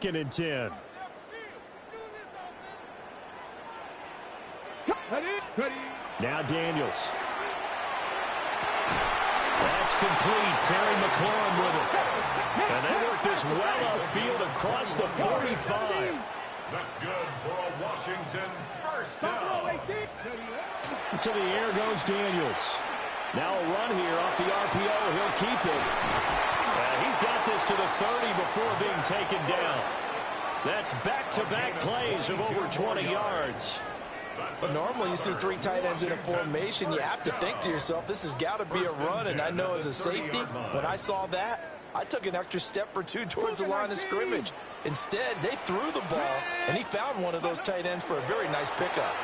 Second and 10. Now Daniels. That's complete. Terry McLaurin with it. And they work this well upfield across the 45. That's good for a Washington first down. To the air goes Daniels. Now a run here off the RPO. He'll keep it. He's got this to the 30 before being taken down. That's back-to-back plays of over 20 yards. But normally you see three tight ends in a formation, you have to think to yourself, this has got to be a run. And I know as a safety, when I saw that, I took an extra step or two towards the line of scrimmage. Instead, they threw the ball, and he found one of those tight ends for a very nice pickup.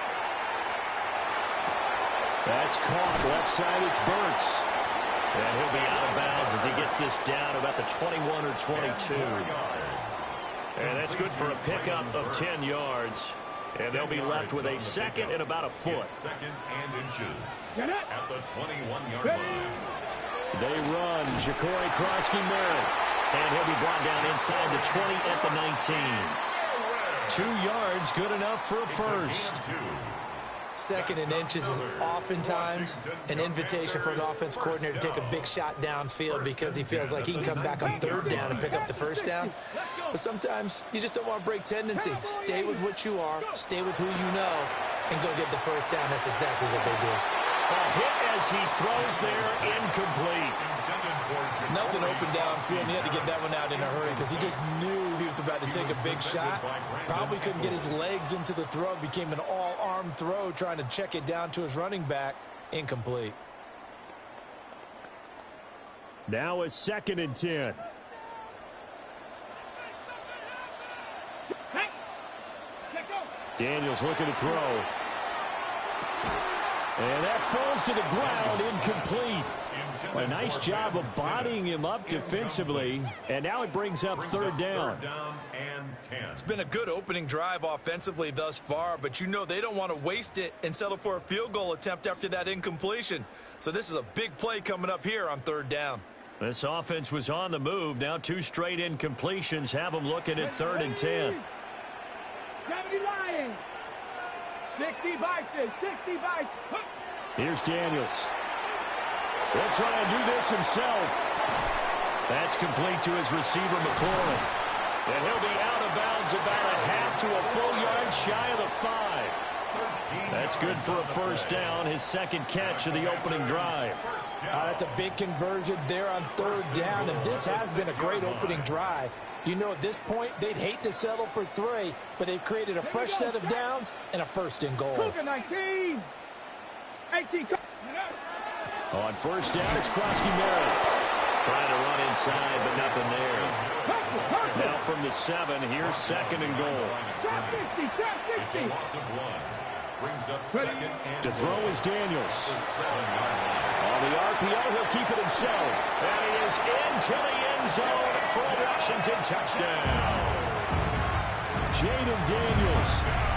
That's caught. Left side, it's Burks. And he'll be out of bounds as he gets this down about the 21 or 22. And that's good for a pickup of 10 yards. And they'll be left with a second and about a foot. Second and inches at the 21-yard line. They run. Ja'Cory Krosky-Merritt. And he'll be brought down inside the 20 at the 19. 2 yards, good enough for a first. Second and inches is oftentimes an invitation for an offense coordinator to take a big shot downfield because he feels like he can come back on third down and pick up the first down. But sometimes you just don't want to break tendency. Stay with what you are, stay with who you know, and go get the first down. That's exactly what they did. A hit as he throws there, incomplete. Nothing open downfield, and he had to get that one out in a hurry because he just knew he was about to take a big shot. Probably couldn't get his legs into the throw. Became an all-arm throw trying to check it down to his running back. Incomplete. Now a second and 10. Daniels looking to throw. And that falls to the ground, incomplete. A nice job of bodying him up defensively. And now it brings up third down. It's been a good opening drive offensively thus far, but you know they don't want to waste it and settle for a field goal attempt after that incompletion. So this is a big play coming up here on third down. This offense was on the move. Now 2 straight incompletions have them looking at third and 10. 60 biceps, 60 biceps. Here's Daniels. He'll try and do this himself. That's complete to his receiver, McLaurin. And he'll be out of bounds about a half to a full yard shy of the 5. That's good for a first down, his second catch of the opening drive. That's a big conversion there on third down, and this has been a great opening drive. You know, at this point, they'd hate to settle for 3, but they've created a fresh set of downs and a first and goal. 19. 18. On first down, it's Krosky-Merritt. Trying to run inside, but nothing there. Now from the 7, here's second and goal. It's a loss of 1. Brings up second and to throw is Daniels. On the RPO, he'll keep it himself. And he is into the end zone for a Washington touchdown. Jaden Daniels,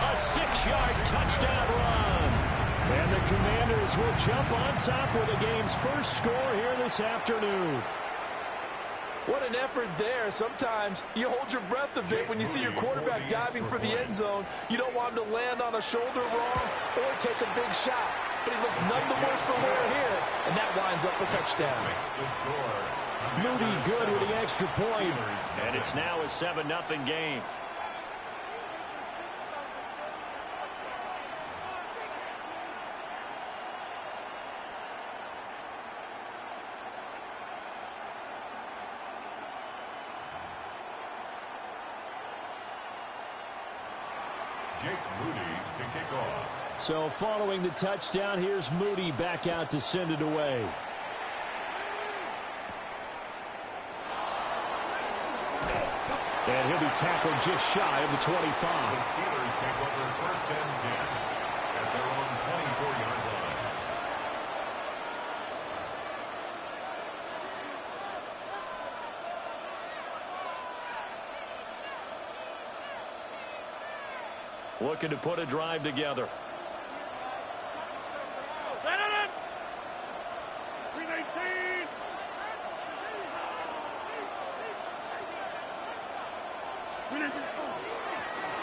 a 6-yard touchdown run. And the Commanders will jump on top with the game's first score here this afternoon. What an effort there. Sometimes you hold your breath a bit when you see your quarterback diving for the end zone. You don't want him to land on a shoulder wrong or take a big shot. But he looks none the worse for wear here, and that winds up a touchdown. Moody good with the extra point. And it's now a 7-0 game. Jake Moody to kick off. So following the touchdown, here's Moody back out to send it away. And he'll be tackled just shy of the 25. The Steelers take over first and 10 at their own 24-yard line. Looking to put a drive together.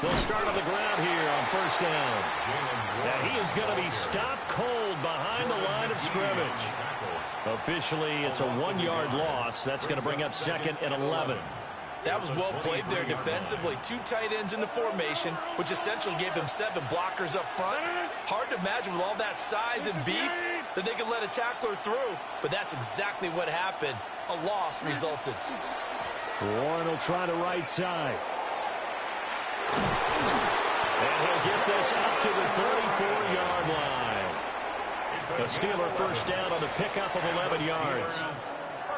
They'll start on the ground here on first down. And he is going to be stopped cold behind the line of scrimmage. Officially, it's a 1-yard loss. That's going to bring up 2nd and 11. That was well played there defensively. 2 tight ends in the formation, which essentially gave them 7 blockers up front. Hard to imagine with all that size and beef that they could let a tackler through, but that's exactly what happened. A loss resulted. Warren will try the right side. And he'll get this up to the 34-yard line. A Steeler first down on the pickup of 11 yards.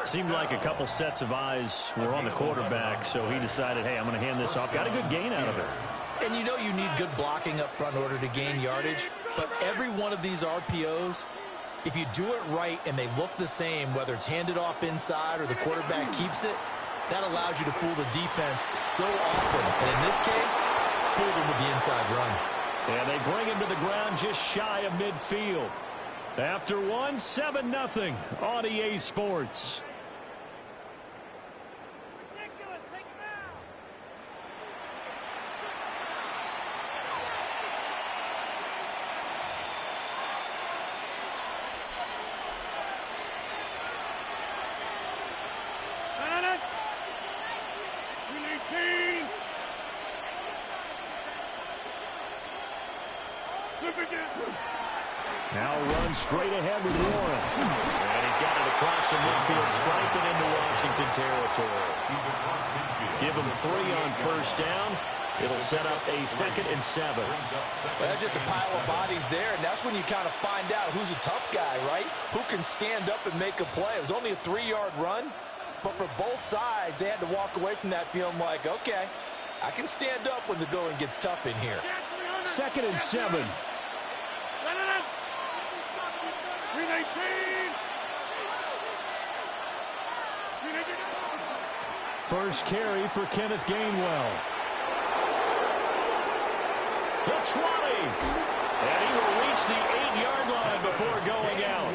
Seemed like a couple sets of eyes were on the quarterback, so he decided, hey, I'm going to hand this off. Got a good gain out of it. And you know you need good blocking up front in order to gain yardage, but every one of these RPOs, if you do it right and they look the same, whether it's handed off inside or the quarterback keeps it, that allows you to fool the defense so often. And in this case, fool them with the inside run. And they bring him to the ground just shy of midfield. After 7-0 on EA Sports. Now runs straight ahead with Warren. And he's got it across the midfield stripe and into Washington territory. Give him 3 on first down. It'll set up a 2nd and 7. Well, that's just a pile of bodies there, and that's when you kind of find out who's a tough guy, right? Who can stand up and make a play. It was only a 3-yard run, but for both sides, they had to walk away from that feeling like, okay, I can stand up when the going gets tough in here. 2nd and 7. First carry for Kenneth Gainwell. The 20. And he will reach the 8-yard line before going out.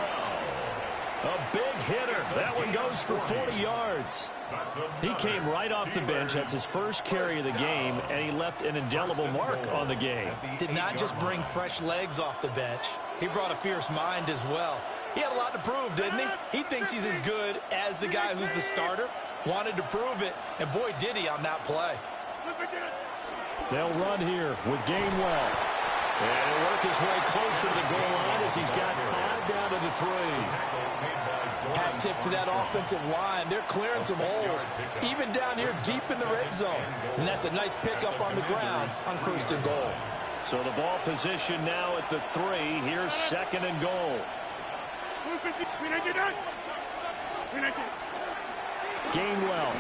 A big hitter. That one goes for 40 yards. He came right off the bench. That's his first carry of the game, and he left an indelible mark on the game. Did not just bring fresh legs off the bench. He brought a fierce mind as well. He had a lot to prove, didn't he? He thinks he's as good as the guy who's the starter. Wanted to prove it, and boy, did he on that play. They'll run here with Gainwell. And he'll work his way closer to the goal line as he's got 5 down to the 3. Hat tip to that offensive line. They're clearing some holes, even down here deep in the red zone. And that's a nice pickup on the ground on 1st and goal. So the ball position now at the 3. Here's 2nd and goal. Gainwell.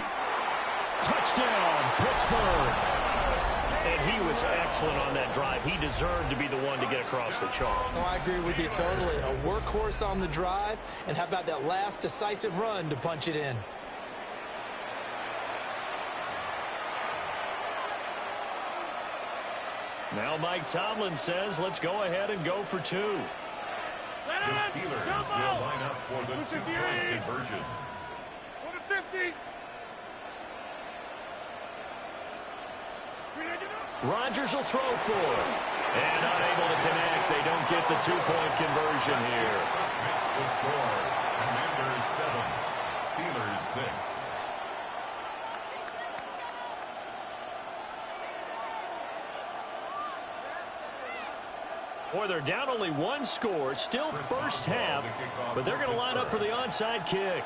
Touchdown, Pittsburgh. And he was excellent on that drive. He deserved to be the one to get across the chalk. Oh, I agree with you totally. A workhorse on the drive, and how about that last decisive run to punch it in? Now Mike Tomlin says, let's go ahead and go for 2. The Steelers will line up for the 2-point conversion. 50. Rodgers will throw for it. And unable to connect. They don't get the 2-point conversion here. Makes the score. Commanders 7, Steelers 6. Boy, they're down only 1 score. Still first half. But they're going to line up for the onside kick.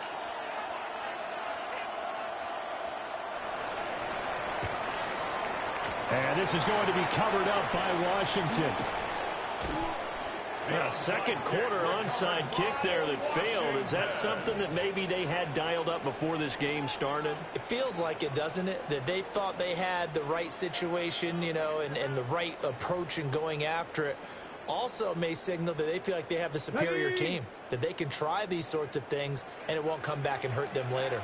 And this is going to be covered up by Washington. Yeah, second quarter onside kick there that failed. Is that something that maybe they had dialed up before this game started? It feels like it, doesn't it? That they thought they had the right situation, you know, and the right approach in going after it. Also may signal that they feel like they have the superior team, that they can try these sorts of things and it won't come back and hurt them later.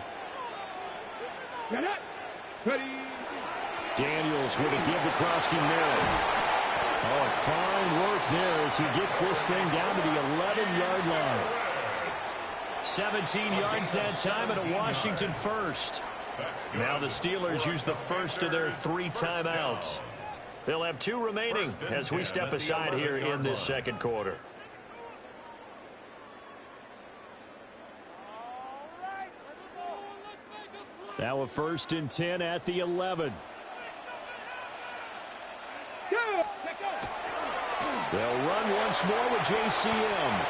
Daniels with a give to Krosky Miller. Oh, fine work there as he gets this thing down to the 11-yard line. 17 yards that time and a Washington first. Now the Steelers use the first of their 3 timeouts. They'll have 2 remaining as we step aside here in this second quarter. Now a 1st and 10 at the 11. They'll run once more with JCM.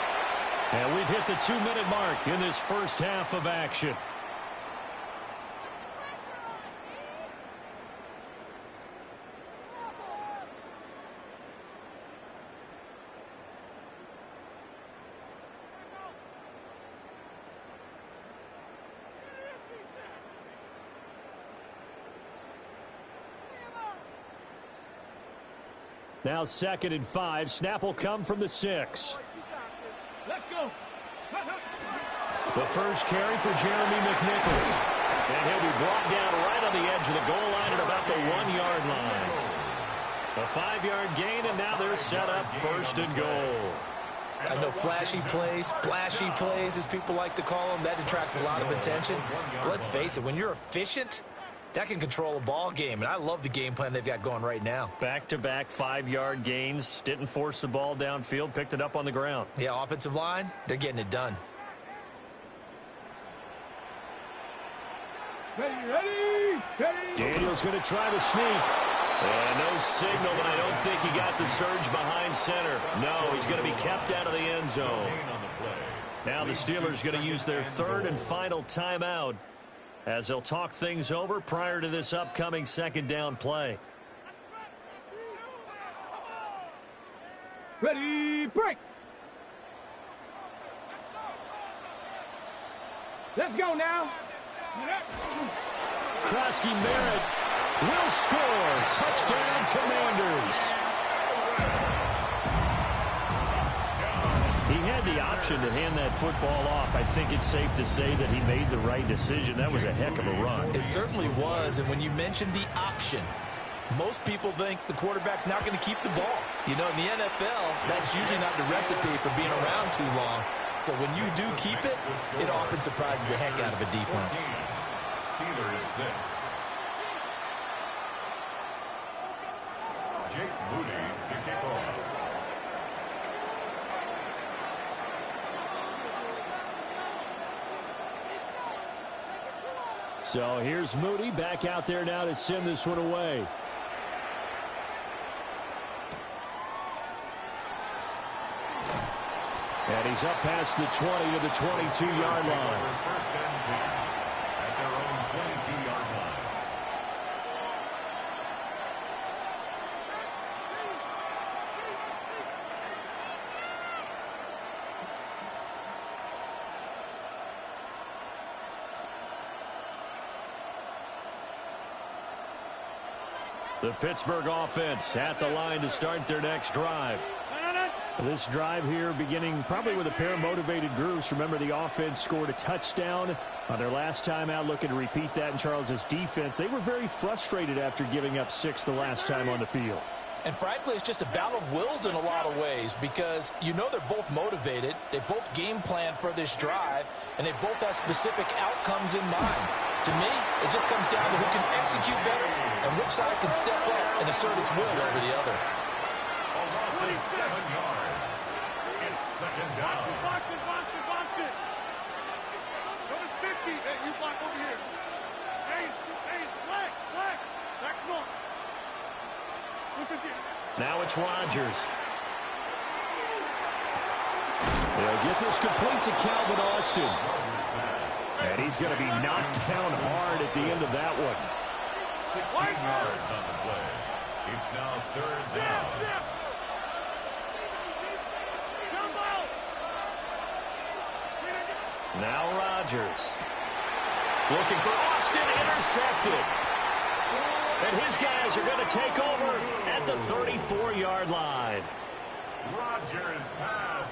And we've hit the 2-minute mark in this first half of action. Now 2nd and 5. Snap will come from the 6. Let's go. The first carry for Jeremy McNichols. And he'll be brought down right on the edge of the goal line at about the 1-yard line. A 5-yard gain, and now they're set up 1st and goal. I know flashy plays, splashy plays, as people like to call them, that attracts a lot of attention. But let's face it, when you're efficient, that can control a ball game, and I love the game plan they've got going right now. Back-to-back 5-yard gains. Didn't force the ball downfield. Picked it up on the ground. Yeah, offensive line, they're getting it done. Ready. Daniel's going to try to sneak. And no signal, but I don't think he got the surge behind center. No, he's going to be kept out of the end zone. Now the Steelers going to use their 3rd and final timeout, as they'll talk things over prior to this upcoming 2nd down play. Ready, break. Let's go now. Krosky Merritt will score. Touchdown, Commanders. He had the option to hand that football off. I think it's safe to say that he made the right decision. That was a heck of a run. It certainly was, and when you mentioned the option, most people think the quarterback's not going to keep the ball. You know, in the NFL, that's usually not the recipe for being around too long. So when you do keep it, it often surprises the heck out of a defense. Steelers 6. Jake Moody to kick off. So here's Moody back out there now to send this one away. And he's up past the 20 to the 22-yard line. 1st and 10 at their own 22-yard line. The Pittsburgh offense at the line to start their next drive. This drive here beginning probably with a pair of motivated groups. Remember, the offense scored a touchdown on their last time out, looking to repeat that in Charles's defense. They were very frustrated after giving up 6 the last time on the field. And frankly, it's just a battle of wills in a lot of ways, because you know they're both motivated, they both game plan for this drive, and they both have specific outcomes in mind. To me, it just comes down to who can execute better and which side can step up and assert its will over the other. A loss of 7 yards. It's 2nd down. Box it. Go to 50. Hey, you block over here. Hey, black. Back, come on. Look at you. Now it's Rodgers. They'll get this complete to Calvin Austin. And he's going to be knocked down hard at the end of that one. 16 yards on the play. It's now 3rd down. Now Rodgers. Looking for Austin, intercepted. And his guys are going to take over at the 34-yard line. Rodgers pass.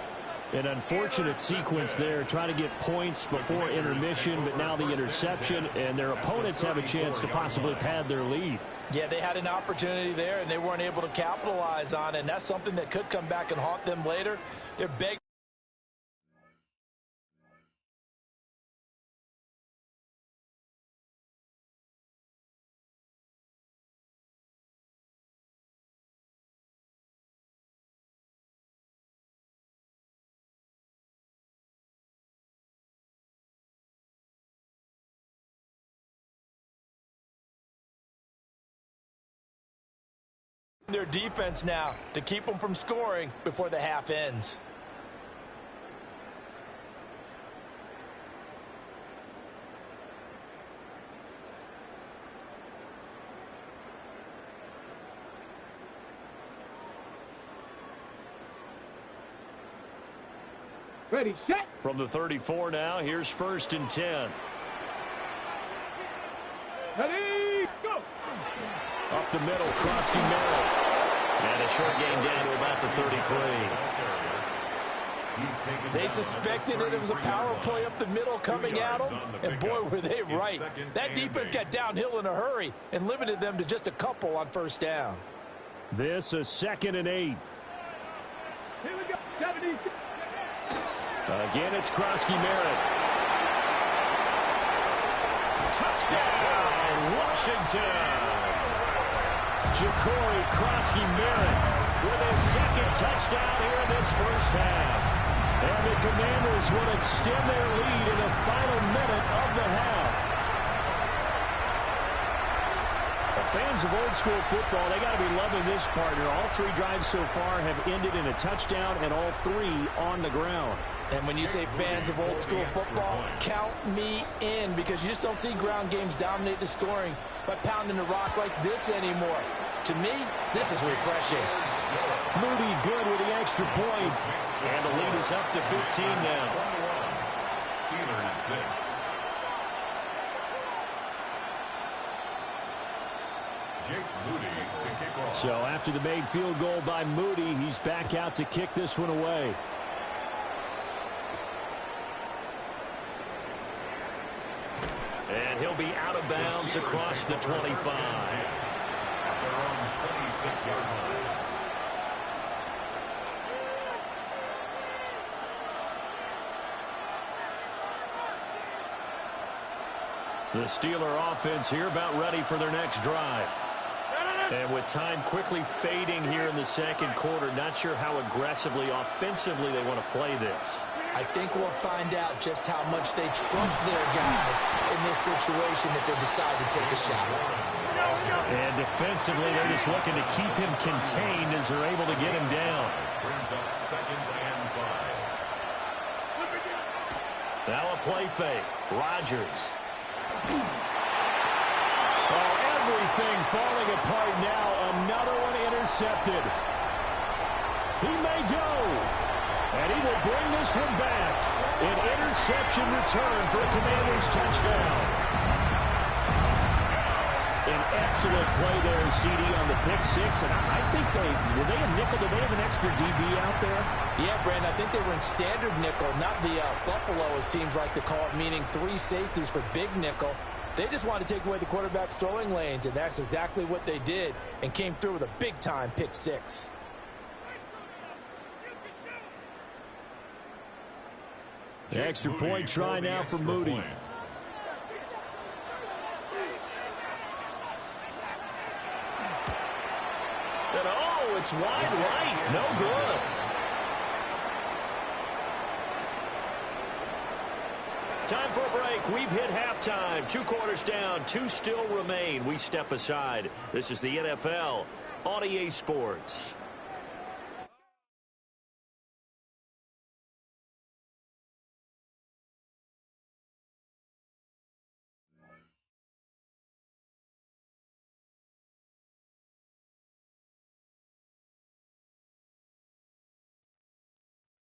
An unfortunate sequence there, trying to get points before intermission, but now the interception, and their opponents have a chance to possibly pad their lead. Yeah, they had an opportunity there, and they weren't able to capitalize on it, and that's something that could come back and haunt them later. They're begging. Their defense now to keep them from scoring before the half ends. Ready, set. From the 34 now, here's 1st and 10. Ready, go. Up the middle, Krosky Merritt. And a short gain down to about the 33. They suspected that it was a power play up the middle coming at them, and boy, were they right. That defense got downhill in a hurry and limited them to just a couple on 1st down. This a 2nd and 8. Here we go, 70. Again, it's Krosky Merritt. Touchdown, Washington! Ja'Cory Krosky Merritt with his 2nd touchdown here in this 1st half. And the Commanders will extend their lead in the final minute of the half. Fans of old school football, they got to be loving this partner. All 3 drives so far have ended in a touchdown, and all 3 on the ground. And when you say fans of old school football, count me in, because you just don't see ground games dominate the scoring by pounding the rock like this anymore. To me, this is refreshing. Moody good with the extra point. And the lead is up to 15 now. Steelers 6. So after the made field goal by Moody, he's back out to kick this one away. And he'll be out of bounds across the 25. At their own 26-yard line. The Steeler offense here about ready for their next drive. And with time quickly fading here in the 2nd quarter, not sure how aggressively, offensively they want to play this. I think we'll find out just how much they trust their guys in this situation if they decide to take a shot. And defensively, they're just looking to keep him contained as they're able to get him down. Brings up 2nd and 5. Now a play fake. Rodgers. Oh, everything falling apart now. Another one intercepted. He may go. And he will bring this one back. An interception return for a Commanders touchdown. An excellent play there, CD, on the pick 6. And I think were they a nickel? Did they have an extra DB out there? Yeah, Brandon, I think they were in standard nickel, not the Buffalo, as teams like to call it, meaning 3 safeties for big nickel. They just wanted to take away the quarterback's throwing lanes, and that's exactly what they did, and came through with a big-time pick 6. The extra point try now for Moody. And oh, it's wide right. No good. Time for a break. We've hit halftime. 2 quarters down. 2 still remain. We step aside. This is the NFL on EA Sports.